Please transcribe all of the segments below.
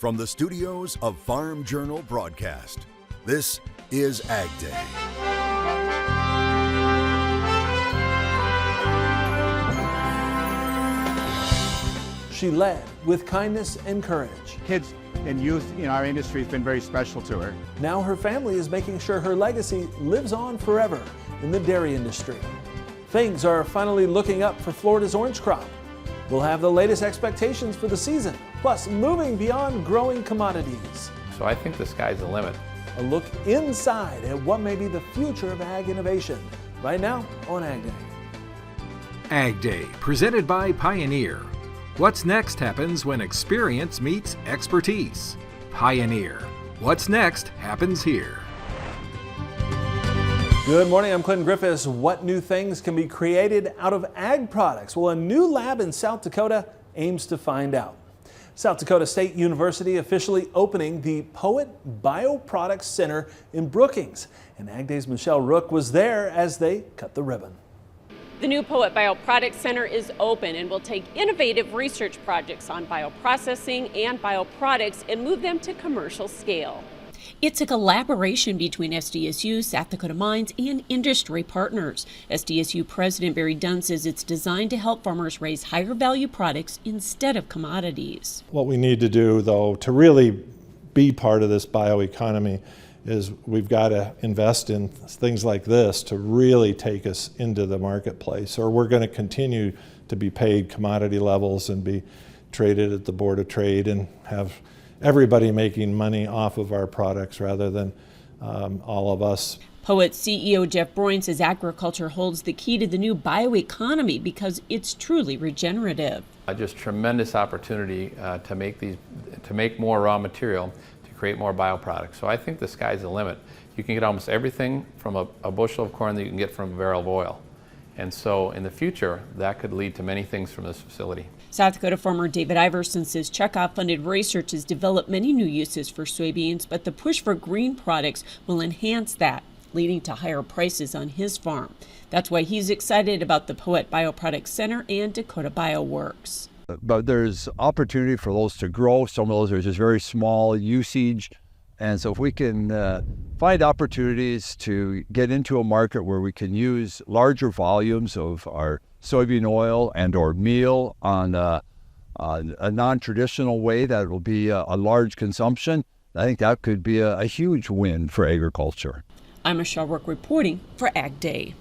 From the studios of Farm Journal Broadcast, this is AgDay. She led with kindness and courage. Kids and youth in our industry has been very special to her. Now her family is making sure her legacy lives on forever in the dairy industry. Things are finally looking up for Florida's orange crop. We'll have the latest expectations for the season, plus moving beyond growing commodities. So I think the sky's the limit. A look inside at what may be the future of ag innovation, right now on AgDay. AgDay, presented by Pioneer. What's next happens when experience meets expertise. Pioneer. What's next happens here. Good morning, I'm Clinton Griffiths. What new things can be created out of ag products? Well, a new lab in South Dakota aims to find out. South Dakota State University officially opening the Poet Bioproducts Center in Brookings. And AgDay's Michelle Rook was there as they cut the ribbon. The new Poet Bioproducts Center is open and will take innovative research projects on bioprocessing and bioproducts and move them to commercial scale. It's a collaboration between SDSU, South Dakota Mines, and industry partners. SDSU President Barry Dunn says it's designed to help farmers raise higher value products instead of commodities. What we need to do, though, to really be part of this bioeconomy is we've got to invest in things like this to really take us into the marketplace, or we're going to continue to be paid commodity levels and be traded at the Board of Trade and have everybody making money off of our products rather than all of us. Poet CEO Jeff Broyne says agriculture holds the key to the new bioeconomy because it's truly regenerative. Just tremendous opportunity to make more raw material to create more bioproducts. So I think the sky's the limit. You can get almost everything from a bushel of corn that you can get from a barrel of oil. And so in the future, that could lead to many things from this facility. South Dakota farmer David Iverson says Chekhov-funded research has developed many new uses for soybeans, but the push for green products will enhance that, leading to higher prices on his farm. That's why he's excited about the Poet Bioproducts Center and Dakota BioWorks. But there's opportunity for those to grow. Some of those are just very small usage. And so if we can find opportunities to get into a market where we can use larger volumes of our soybean oil and or meal on a non-traditional way that will be a large consumption, I think that could be a huge win for agriculture. I'm Michelle Rook reporting for AgDay.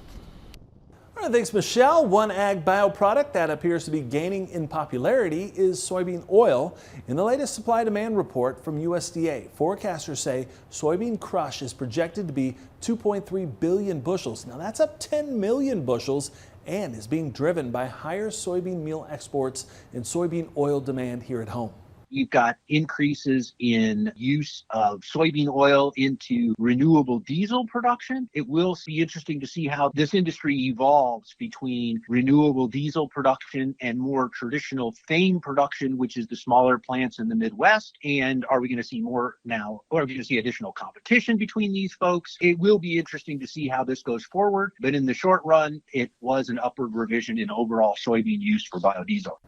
All right, thanks, Michelle. One ag bioproduct that appears to be gaining in popularity is soybean oil. In the latest supply-demand report from USDA, forecasters say soybean crush is projected to be 2.3 billion bushels. Now that's up 10 million bushels and is being driven by higher soybean meal exports and soybean oil demand here at home. You've got increases in use of soybean oil into renewable diesel production. It will be interesting to see how this industry evolves between renewable diesel production and more traditional FAME production, which is the smaller plants in the Midwest. And are we going to see more now, or are we going to see additional competition between these folks? It will be interesting to see how this goes forward. But in the short run, it was an upward revision in overall soybean use for biodiesel.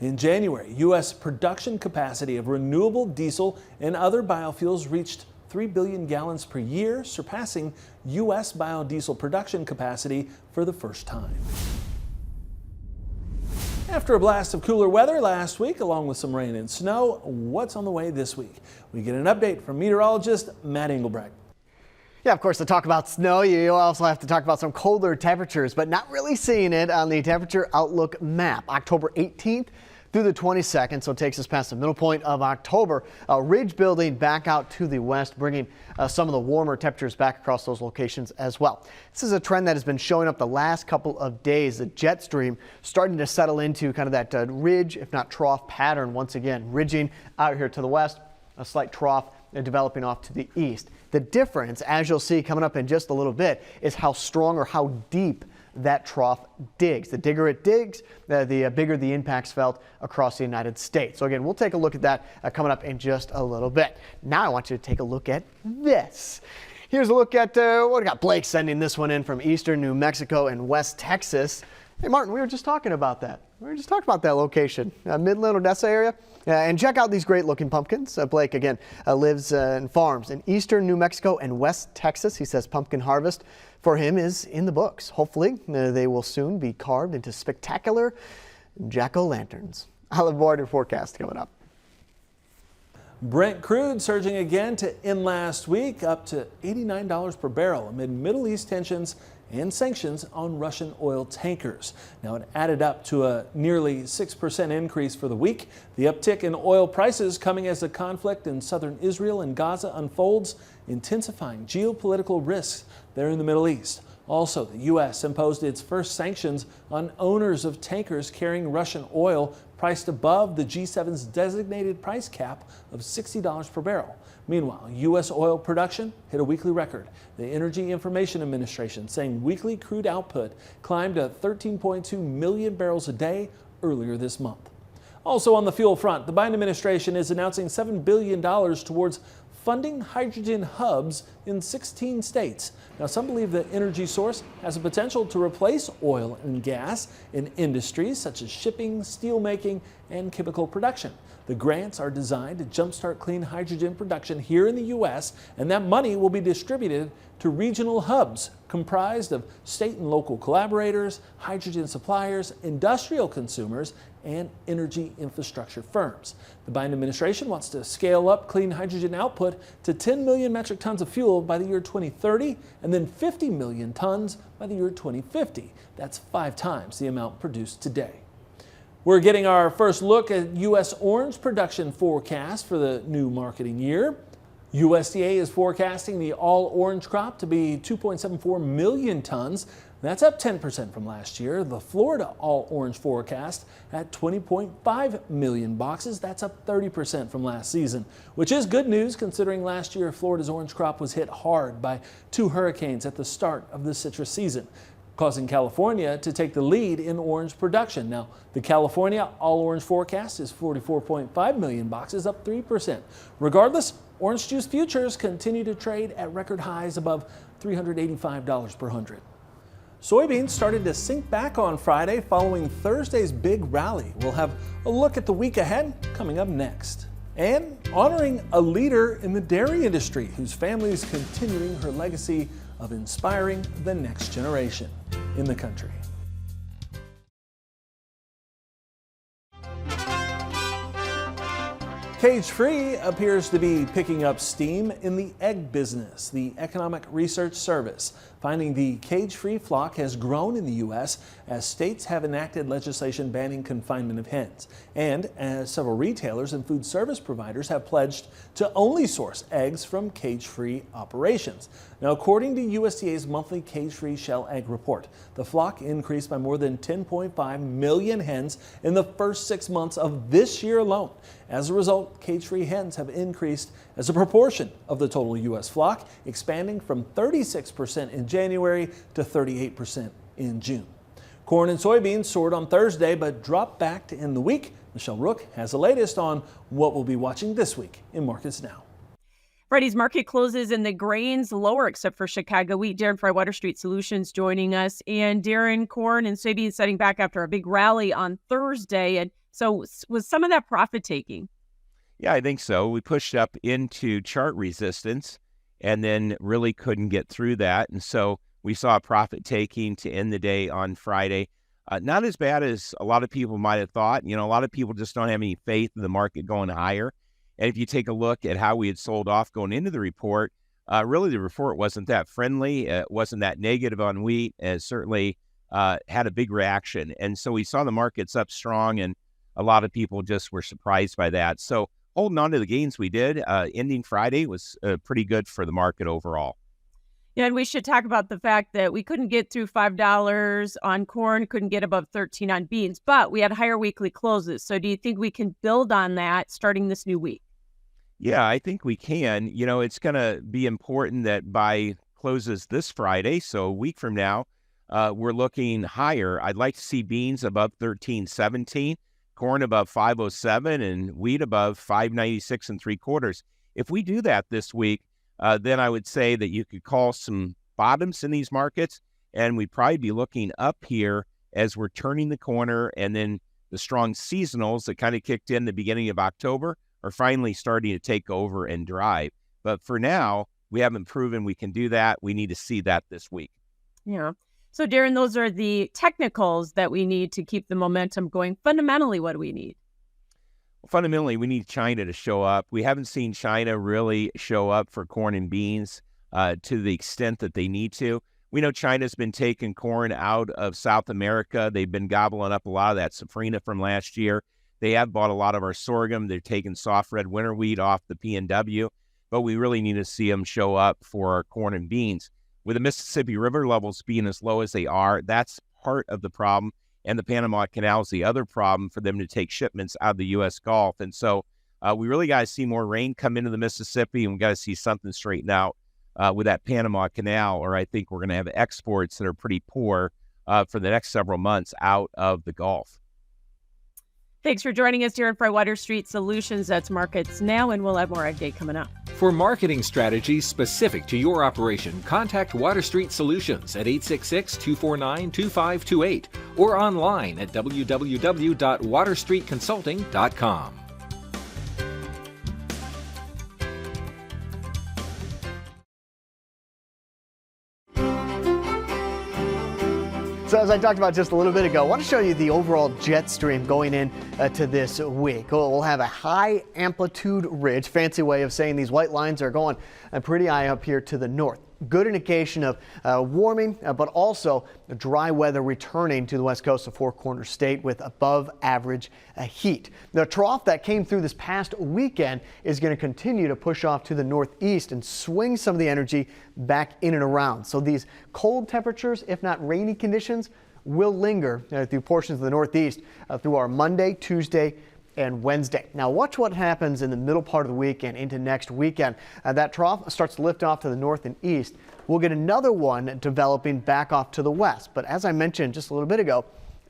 In January, U.S. production capacity of renewable diesel and other biofuels reached 3 billion gallons per year, surpassing U.S. biodiesel production capacity for the first time. After a blast of cooler weather last week, along with some rain and snow, what's on the way this week? We get an update from meteorologist Matt Engelbrecht. Yeah, of course, to talk about snow, you also have to talk about some colder temperatures, but not really seeing it on the temperature outlook map. October 18th through the 22nd, so it takes us past the middle point of October. A ridge building back out to the west, bringing some of the warmer temperatures back across those locations as well. This is a trend that has been showing up the last couple of days. The jet stream starting to settle into kind of that ridge, if not trough pattern once again, ridging out here to the west, a slight trough developing off to the east. The difference, as you'll see coming up in just a little bit, is how strong or how deep that trough digs. The digger it digs, the bigger the impacts felt across the United States. So again, we'll take a look at that coming up in just a little bit. Now I want you to take a look at this. Here's a look at what we got. Blake sending this one in from eastern New Mexico and West Texas. Hey Martin, we were just talking about that. We just talked about that location, Midland, Odessa area. And check out these great looking pumpkins. Blake, again, lives and farms in eastern New Mexico and West Texas. He says pumpkin harvest for him is in the books. Hopefully, they will soon be carved into spectacular jack-o'-lanterns. I'll have more forecast coming up. Brent crude surging again to end last week, up to $89 per barrel amid Middle East tensions and sanctions on Russian oil tankers. Now, it added up to a nearly 6% increase for the week. The uptick in oil prices coming as the conflict in southern Israel and Gaza unfolds, intensifying geopolitical risks there in the Middle East. Also, the U.S. imposed its first sanctions on owners of tankers carrying Russian oil priced above the G7's designated price cap of $60 per barrel. Meanwhile, U.S. oil production hit a weekly record. The Energy Information Administration saying weekly crude output climbed to 13.2 million barrels a day earlier this month. Also on the fuel front, the Biden administration is announcing $7 billion towards funding hydrogen hubs in 16 states. Now, some believe the energy source has the potential to replace oil and gas in industries such as shipping, steelmaking, and chemical production. The grants are designed to jumpstart clean hydrogen production here in the U.S., and that money will be distributed to regional hubs comprised of state and local collaborators, hydrogen suppliers, industrial consumers, and energy infrastructure firms. The Biden administration wants to scale up clean hydrogen output to 10 million metric tons of fuel by the year 2030 and then 50 million tons by the year 2050. That's 5 times the amount produced today. We're getting our first look at U.S. orange production forecast for the new marketing year. USDA is forecasting the all orange crop to be 2.74 million tons. That's up 10% from last year. The Florida all orange forecast at 20.5 million boxes. That's up 30% from last season, which is good news considering last year Florida's orange crop was hit hard by 2 hurricanes at the start of the citrus season, causing California to take the lead in orange production. Now, the California all-orange forecast is 44.5 million boxes, up 3%. Regardless, orange juice futures continue to trade at record highs above $385 per hundred. Soybeans started to sink back on Friday following Thursday's big rally. We'll have a look at the week ahead coming up next. And honoring a leader in the dairy industry whose family is continuing her legacy of inspiring the next generation in the country. Cage-free appears to be picking up steam in the egg business. The Economic Research Service finding the cage-free flock has grown in the U.S. as states have enacted legislation banning confinement of hens, and as several retailers and food service providers have pledged to only source eggs from cage-free operations. Now, according to USDA's monthly cage-free shell egg report, the flock increased by more than 10.5 million hens in the first 6 months of this year alone. As a result, cage-free hens have increased as a proportion of the total U.S. flock, expanding from 36% in January to 38% in June. Corn and soybeans soared on Thursday but dropped back to end the week. Michelle Rook has the latest on what we'll be watching this week in Markets Now. Friday's market closes and the grains lower except for Chicago wheat. Darren Fry, Water Street Solutions, joining us. And Darren, corn and soybeans setting back after a big rally on Thursday. And so was some of that profit taking? Yeah, I think so. We pushed up into chart resistance and then really couldn't get through that. And so we saw profit taking to end the day on Friday. Not as bad as a lot of people might have thought. You know, a lot of people just don't have any faith in the market going higher. And if you take a look at how we had sold off going into the report, really the report wasn't that friendly. It wasn't that negative on wheat, and it certainly had a big reaction. And so we saw the markets up strong, and a lot of people just were surprised by that. So holding on to the gains we did, ending Friday was pretty good for the market overall. Yeah, and we should talk about the fact that we couldn't get through $5 on corn, couldn't get above 13 on beans, but we had higher weekly closes. So do you think we can build on that starting this new week? Yeah, I think we can. You know, it's going to be important that by closes this Friday, so a week from now, we're looking higher. I'd like to see beans above 13.17, corn above 5.07, and wheat above 5.96 3/4. If we do that this week, then I would say that you could call some bottoms in these markets, and we'd probably be looking up here as we're turning the corner and then the strong seasonals that kind of kicked in the beginning of October are finally starting to take over and drive. But for now, we haven't proven we can do that. We need to see that this week. Yeah. So, Darren, those are the technicals that we need to keep the momentum going. Fundamentally, what do we need? Fundamentally, we need China to show up. We haven't seen China really show up for corn and beans to the extent that they need to. We know China's been taking corn out of South America. They've been gobbling up a lot of that safrinha from last year. They have bought a lot of our sorghum. They're taking soft red winter wheat off the P&W, but we really need to see them show up for our corn and beans. With the Mississippi River levels being as low as they are, that's part of the problem. And the Panama Canal is the other problem for them to take shipments out of the U.S. Gulf. And so we really got to see more rain come into the Mississippi, and we got to see something straighten out with that Panama Canal, or I think we're going to have exports that are pretty poor for the next several months out of the Gulf. Thanks for joining us here at Water Street Solutions. That's Markets Now, and we'll have more AgDay coming up. For marketing strategies specific to your operation, contact Water Street Solutions at 866-249-2528 or online at www.waterstreetconsulting.com. So as I talked about just a little bit ago, I want to show you the overall jet stream going in to this week. We'll have a high amplitude ridge, fancy way of saying these white lines are going pretty high up here to the north. Good indication of warming, but also dry weather returning to the west coast of Four Corners State with above average heat. The trough that came through this past weekend is going to continue to push off to the northeast and swing some of the energy back in and around. So these cold temperatures, if not rainy conditions, will linger through portions of the northeast through our Monday, Tuesday, and Wednesday. Now watch what happens in the middle part of the weekend into next weekend. That trough starts to lift off to the north and east. We'll get another one developing back off to the west. But as I mentioned just a little bit ago,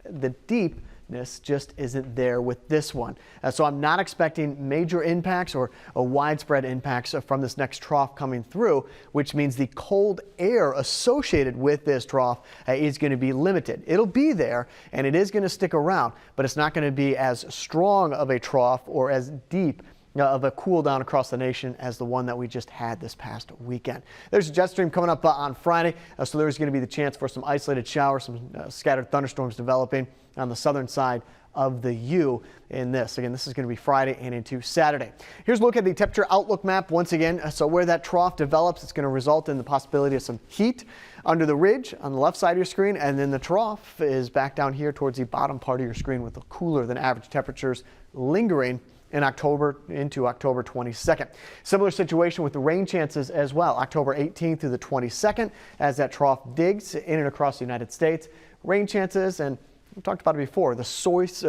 the deepness just isn't there with this one. So I'm not expecting major impacts or widespread impacts from this next trough coming through, which means the cold air associated with this trough is going to be limited. It'll be there and it is going to stick around, but it's not going to be as strong of a trough or as deep of a cool down across the nation as the one that we just had this past weekend. There's a jet stream coming up on Friday, so there's going to be the chance for some isolated showers, some scattered thunderstorms developing on the southern side of the U in this. Again, this is going to be Friday and into Saturday. Here's a look at the temperature outlook map once again. So where that trough develops, it's going to result in the possibility of some heat under the ridge on the left side of your screen, and then the trough is back down here towards the bottom part of your screen with the cooler than average temperatures lingering in October into October 22nd. Similar situation with the rain chances as well. October 18th through the 22nd as that trough digs in and across the United States. Rain chances, and we talked about it before, the source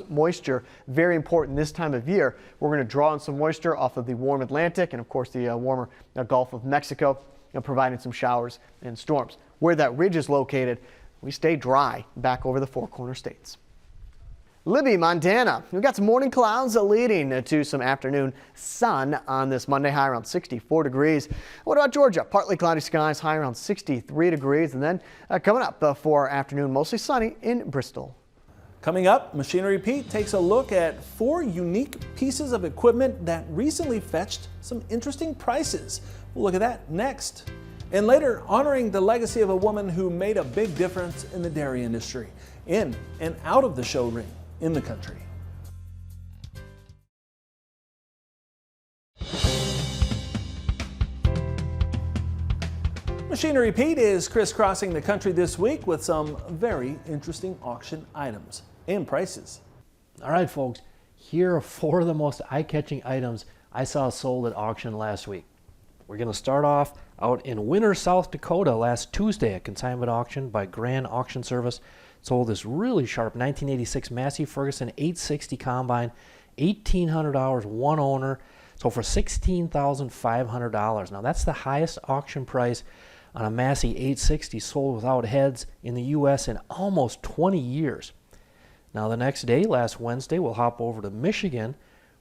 moisture, very important this time of year. We're going to draw on some moisture off of the warm Atlantic and of course the warmer Gulf of Mexico, providing some showers and storms. Where that ridge is located, we stay dry back over the Four Corners States. Libby, Montana. We've got some morning clouds leading to some afternoon sun on this Monday, high around 64 degrees. What about Georgia? Partly cloudy skies, high around 63 degrees. And then coming up for our afternoon, mostly sunny in Bristol. Coming up, Machinery Pete takes a look at 4 unique pieces of equipment that recently fetched some interesting prices. We'll look at that next. And later, honoring the legacy of a woman who made a big difference in the dairy industry, in and out of the show ring in the country. Machinery Pete is crisscrossing the country this week with some very interesting auction items and prices. All right, folks, here are 4 of the most eye-catching items I saw sold at auction last week. We're going to start off out in Winter, South Dakota last Tuesday at consignment auction by Grand Auction Service. Sold this really sharp 1986 Massey Ferguson 860 combine, $1,800, one owner, so for $16,500. Now that's the highest auction price on a Massey 860 sold without heads in the U.S. in almost 20 years. Now the next day, last Wednesday, we'll hop over to Michigan,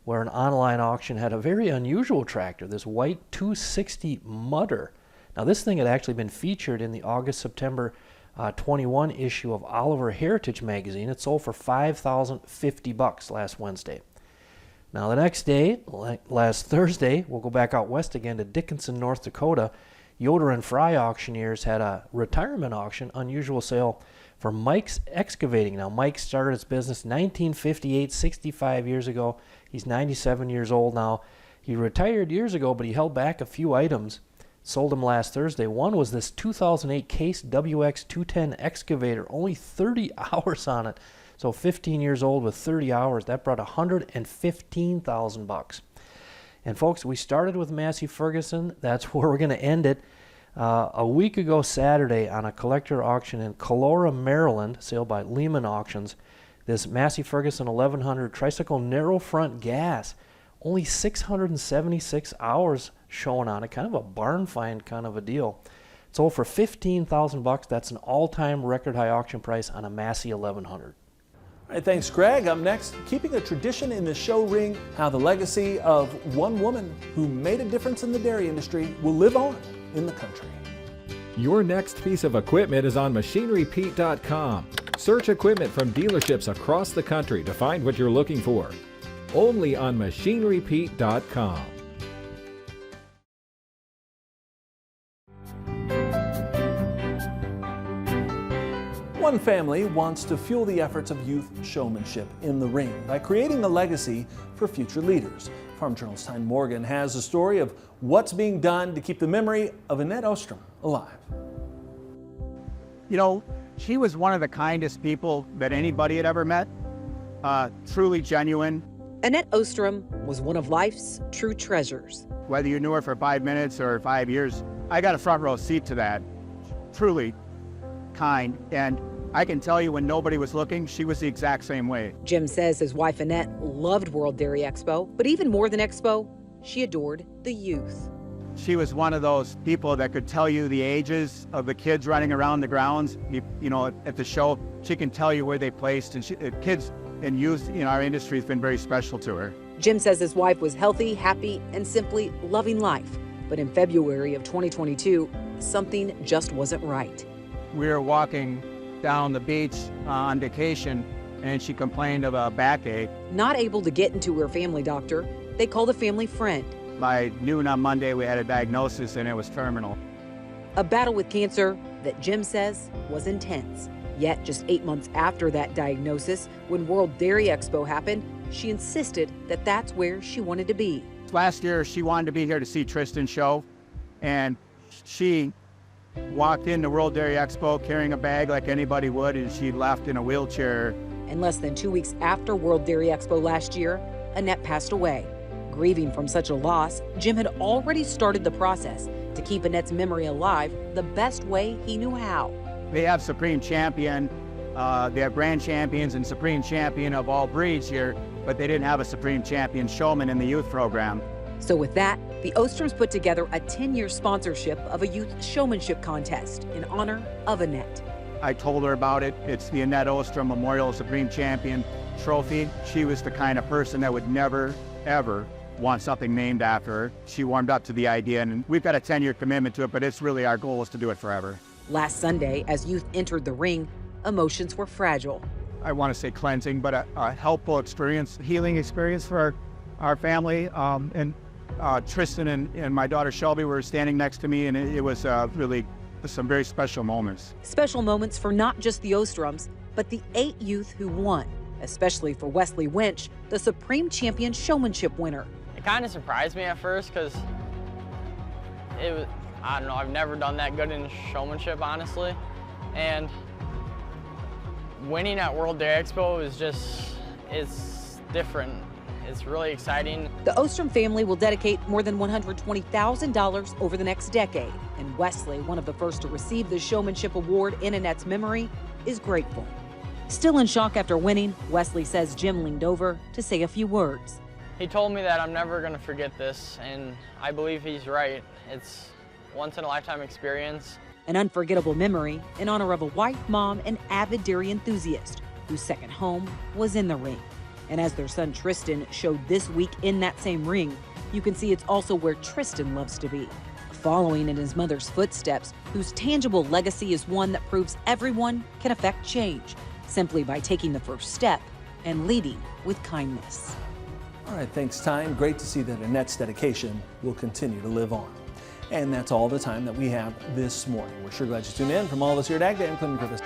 where an online auction had a very unusual tractor, this white 260 Mudder. Now this thing had actually been featured in the August-September 21 issue of Oliver Heritage magazine. It sold for $5,050 last Wednesday. Now the next day, last Thursday, we'll go back out west again to Dickinson, North Dakota. Yoder and Fry auctioneers had a retirement auction, unusual sale for Mike's Excavating. Now Mike started his business 1958, 65 years ago. He's 97 years old now. He retired years ago, but he held back a few items. Sold them last Thursday. One was this 2008 Case WX210 excavator, only 30 hours on it. So 15 years old with 30 hours. That brought $115,000. And folks, we started with Massey Ferguson. That's where we're going to end it. A week ago Saturday on a collector auction in Calora, Maryland, sale by Lehman Auctions, this Massey Ferguson 1100 tricycle narrow front gas, only 676 hours showing on it. Kind of a barn find kind of a deal. It sold for $15,000. That's an all-time record high auction price on a Massey 1100. All right, thanks, Greg. Up next, keeping a tradition in the show ring, how the legacy of one woman who made a difference in the dairy industry will live on in the country. Your next piece of equipment is on MachineryPete.com. Search equipment from dealerships across the country to find what you're looking for. Only on MachineryPete.com. One family wants to fuel the efforts of youth showmanship in the ring by creating a legacy for future leaders. Farm Journal's Tyne Morgan has a story of what's being done to keep the memory of Annette Ostrom alive. You know, she was one of the kindest people that anybody had ever met. Truly genuine. Annette Ostrom was one of life's true treasures. Whether you knew her for 5 minutes or 5 years, I got a front row seat to that. Truly kind. And I can tell you when nobody was looking, she was the exact same way. Jim says his wife Annette loved World Dairy Expo, but even more than Expo, she adored the youth. She was one of those people that could tell you the ages of the kids running around the grounds. You know, at the show, she can tell you where they placed. And kids and youth in our industry has been very special to her. Jim says his wife was healthy, happy, and simply loving life. But in February of 2022, something just wasn't right. We were walking down the beach on vacation, and she complained of a backache. Not able to get into her family doctor, they called a family friend. By noon on Monday, we had a diagnosis, and it was terminal. A battle with cancer that Jim says was intense. Yet, just 8 months after that diagnosis, when World Dairy Expo happened, she insisted that that's where she wanted to be. Last year, she wanted to be here to see Tristan's show, and she walked into World Dairy Expo carrying a bag like anybody would, and she left in a wheelchair. And less than 2 weeks after World Dairy Expo last year, Annette passed away. Grieving from such a loss, Jim had already started the process to keep Annette's memory alive the best way he knew how. They have Supreme Champion, they have Grand Champions and Supreme Champion of all breeds here, but they didn't have a Supreme Champion showman in the youth program. So with that, the Ostroms put together a 10-year sponsorship of a youth showmanship contest in honor of Annette. I told her about it. It's the Annette Ostrom Memorial Supreme Champion Trophy. She was the kind of person that would never, ever want something named after her. She warmed up to the idea, and we've got a 10-year commitment to it, but it's really our goal is to do it forever. Last Sunday, as youth entered the ring, emotions were fragile. I want to say cleansing, but a helpful experience, healing experience for our family. Tristan and my daughter Shelby were standing next to me, and it was really some very special moments. Special moments for not just the Ostroms, but the 8 youth who won, especially for Wesley Winch, the Supreme Champion Showmanship winner. It kind of surprised me at first because it was, I don't know, I've never done that good in showmanship, honestly. And winning at World Dairy Expo is just, it's different. It's really exciting. The Ostrom family will dedicate more than $120,000 over the next decade. And Wesley, one of the first to receive the Showmanship Award in Annette's memory, is grateful. Still in shock after winning, Wesley says Jim leaned over to say a few words. He told me that I'm never going to forget this, and I believe he's right. It's once-in-a-lifetime experience. An unforgettable memory in honor of a wife, mom, and avid dairy enthusiast whose second home was in the ring. And as their son Tristan showed this week in that same ring, you can see it's also where Tristan loves to be, following in his mother's footsteps, whose tangible legacy is one that proves everyone can affect change simply by taking the first step and leading with kindness. All right, thanks, Ty. Great to see that Annette's dedication will continue to live on. And that's all the time that we have this morning. We're sure glad you tuned in. From all of us here at AgDay, I'm Clinton Griffiths.